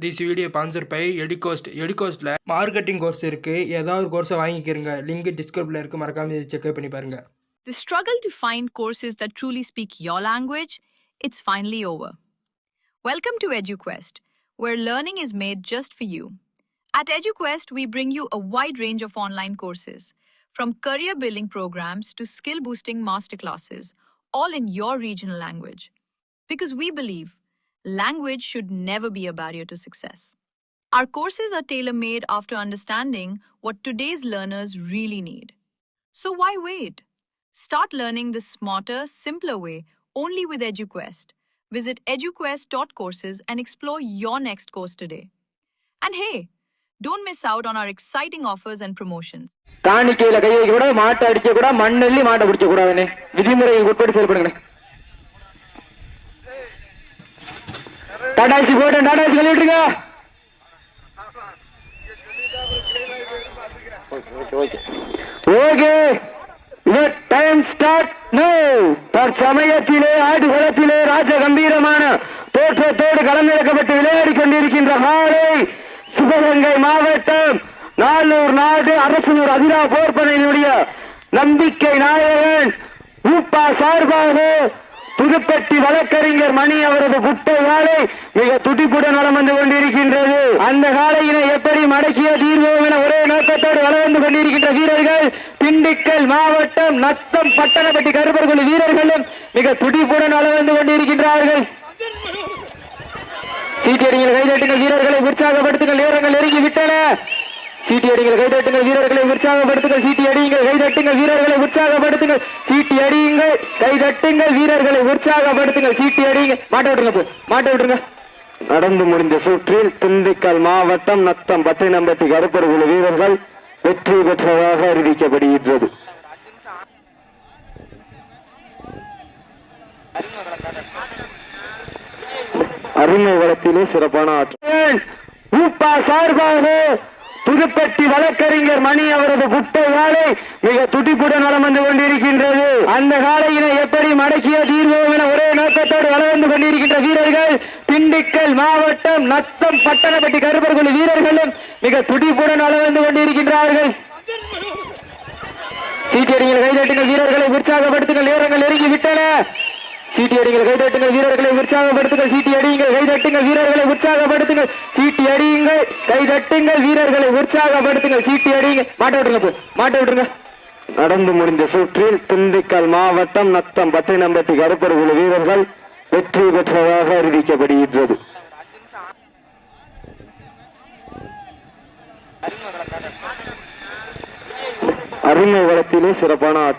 This video sponsor by Edugost. எடுகோஸ்ட்ல marketing course இருக்கு. ஏதாவது ஒரு கோர்ஸை வாங்கிக்கிறங்க. லிங்க் டிஸ்கிரிப்ஷன்ல இருக்கு. மறக்காம இதை செக் பண்ணி பாருங்க. The struggle to find courses that truly speak your language, it's finally over. Welcome to EduQuest, where learning is made just for you. At EduQuest, we bring you a wide range of online courses, from career building programs to skill boosting masterclasses, all in your regional language. Because we believe language should never be a barrier to success. Our courses are tailor-made after understanding what today's learners really need. So why wait? Start learning the smarter, simpler way only with EduQuest. Visit eduquest.courses and explore your next course today. And hey, don't miss out on our exciting offers and promotions. காணிக்கையில கை வைக்க கூட, மாட்டை அடிக்க கூட, மண்ணெல்லி மாட்டை பிடிக்க கூடாதுன்னு விதிமுறையை உட்பட்டு செயல்படுங்க. டாடாசி போட்டு டாடாசி கழிவிட்டுருங்க. Okay, time start now. தற்சமயத்திலே ஆடுகளத்திலே ராஜ கம்பீரமான தோற்றத்தோடு களமிறக்கப்பட்டு விளையாடி கொண்டிருக்கின்ற காலை சிவகங்கை மாவட்டம் நாளூர் நாடு அரசனூர் அதிரா போர்ப்பனையினுடைய நம்பிக்கை நாயகன் ஊப்பா சார்பாக புதுப்பட்டி வழக்கறிஞர் மணி அவரது குட்டை காலை மிக துடிப்புடன் வளம் வந்து கொண்டிருக்கின்றது. அந்த காலையினை எப்படி மடக்கிய தீர்வோம் என ஒரே நோக்கத்தோடு வளம் வந்து கொண்டிருக்கின்ற வீரர்கள் திண்டுக்கல் மாவட்டம் நத்தம் பட்டணப்பட்டி கருப்பர்குழு வீரர்களும் மிக துடிப்புடன் வளம் வந்து கொண்டிருக்கின்றார்கள். சீட்டியடிகள் கைதட்டுங்கள், வீரர்களை உற்சாகப்படுத்துங்கள். நேரங்கள் நெருங்கி விட்டன. சீட்டியடிகள் கைதட்டுங்கள், வீரர்களை உற்சாகப்படுத்துங்கள். சீட்டியடிங்கள் கைதட்டுங்கள், வீரர்களை உற்சாகப்படுத்துங்கள். சீட்டியடிங்கள் கைதட்டுங்கள், வீரர்களை உற்சாகப்படுத்துங்கள். சீட்டியடிங்க, மாட்ட விட்டுருங்க, மாட்ட விட்டுருங்க. நடந்து முடிந்த சுற்றில் திண்டுக்கல் மாவட்டம் நத்தம் பட்டினம்பட்டி கருப்பர்குழு வீரர்கள் வெற்றி பெற்றதாக அறிவிக்கப்படுகின்றது. அருமை வளத்திலே சிறப்பான ஆற்றல் ஊப்பா சார்பாக புதுப்பட்டி வழக்கறிஞர் மணி அவரது குட்டை காலை மிக துடிப்புடன் வளம் வந்து கொண்டிருக்கின்றது. அந்த காலையினை எப்படி மடக்கிய தீர்வோம் என ஒரே நோக்கத்தோடு வளம் வந்து கொண்டிருக்கின்ற வீரர்கள் திண்டுக்கல் மாவட்டம் நத்தம் பட்டணப்பட்டி கருப்பர்குழு வீரர்களும் மிக துடிப்புடன் வளம் வந்து கொண்டிருக்கின்றார்கள். சீட்டியடிகள் கைதட்டுங்கள், வீரர்களை உற்சாகப்படுத்துங்கள். நேரங்கள் நெருங்கி விட்டன. சீட்டியடிகள் கைதட்டுங்கள், வீரர்களை உற்சாகப்படுத்துங்கள். சீட்டியடிங்கள் கைதட்டுங்கள், வீரர்களை உற்சாகப்படுத்துங்கள். சீட்டியடிங்கள் கைதட்டுங்கள், வீரர்களை உற்சாகப்படுத்துங்கள். சீட்டியடிங்க, மாட்ட விட்டுருங்க, மாட்ட விட்டுருங்க. நடந்து முடிந்த சுற்றில் திண்டுக்கல் மாவட்டம் நத்தம் பட்டினம்பட்டி கருப்பர்குழு வீரர்கள் வெற்றி பெற்றதாக அறிவிக்கப்படுகின்றது. அருமை வளத்திலே சிறப்பான ஆற்றல்